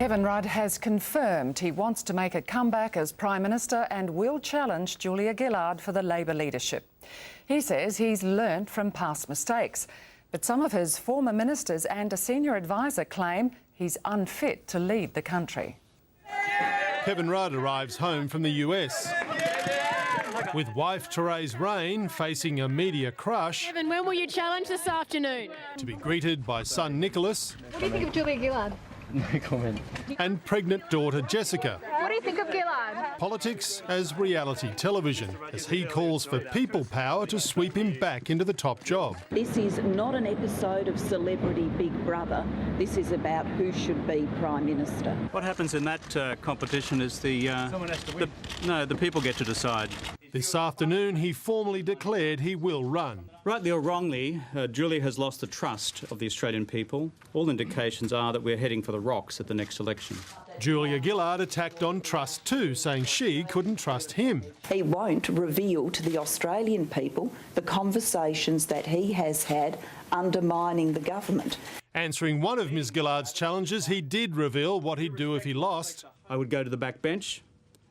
Kevin Rudd has confirmed he wants to make a comeback as Prime Minister and will challenge Julia Gillard for the Labor leadership. He says he's learnt from past mistakes, but some of his former ministers and a senior advisor claim he's unfit to lead the country. Kevin Rudd arrives home from the US. With wife Therese Rain facing a media crush. Kevin, when will you challenge this afternoon? To be greeted by son Nicholas. What do you think of Julia Gillard? No comment. And pregnant daughter Jessica. What do you think of Gillard? Politics as reality television, as he calls for people power to sweep him back into the top job. This is not an episode of Celebrity Big Brother. This is about who should be Prime Minister. What happens in that competition is the people get to decide. This afternoon, he formally declared he will run. Rightly or wrongly, Julia has lost the trust of the Australian people. All indications are that we're heading for the rocks at the next election. Julia Gillard attacked on trust too, saying she couldn't trust him. He won't reveal to the Australian people the conversations that he has had undermining the government. Answering one of Ms Gillard's challenges, he did reveal what he'd do if he lost. I would go to the backbench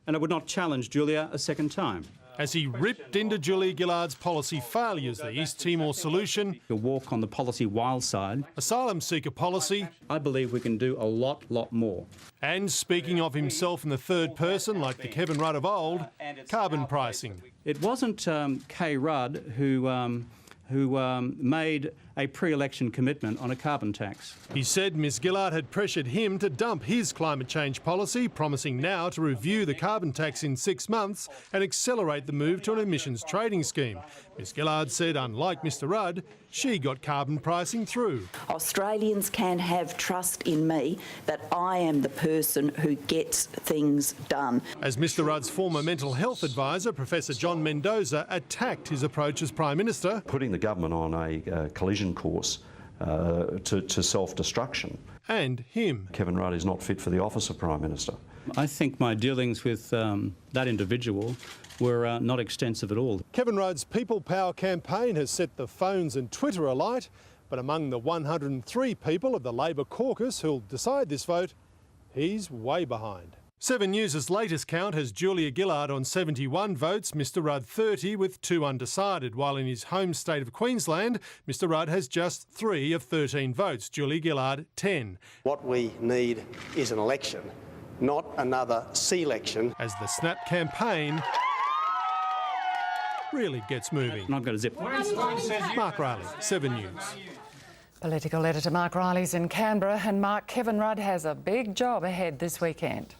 and I would not challenge Julia a second time. As he ripped into Julia Gillard's policy failures, the East Timor solution, A walk on the policy wild side. asylum seeker policy, I believe we can do a lot more. and speaking of himself in the third person, like the Kevin Rudd of old, carbon pricing. It wasn't Kay Rudd who made a pre-election commitment on a carbon tax. He said Ms Gillard had pressured him to dump his climate change policy, promising now to review the carbon tax in 6 months and accelerate the move to an emissions trading scheme. Ms Gillard said, unlike Mr Rudd, she got carbon pricing through. Australians can have trust in me that I am the person who gets things done. As Mr Rudd's former mental health advisor, Professor John Mendoza, attacked his approach as Prime Minister. Putting the government on a collision course to self-destruction. And him. Kevin Rudd is not fit for the office of Prime Minister. I think my dealings with that individual were not extensive at all. Kevin Rudd's People Power campaign has set the phones and Twitter alight, but among the 103 people of the Labor caucus who'll decide this vote, he's way behind. 7 News' latest count has Julia Gillard on 71 votes, Mr Rudd 30 with 2 undecided, while in his home state of Queensland, Mr Rudd has just 3 of 13 votes, Julia Gillard 10. What we need is an election, not another C-election. As the Snap campaign really gets moving. And I've got a zip. Mark Riley, 7 News. Political editor Mark Riley's in Canberra, and Mark, Kevin Rudd has a big job ahead this weekend.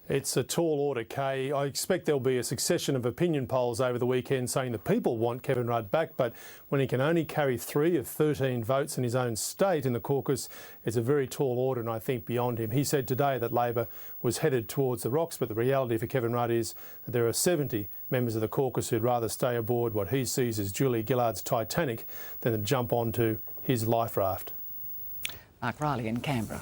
It's a tall order, Kay. I expect there'll be a succession of opinion polls over the weekend saying the people want Kevin Rudd back, but when he can only carry 3 of 13 votes in his own state in the caucus, it's a very tall order and I think beyond him. He said today that Labor was headed towards the rocks, but the reality for Kevin Rudd is that there are 70 members of the caucus who'd rather stay aboard what he sees as Julia Gillard's Titanic than to jump onto his life raft. Mark Riley in Canberra.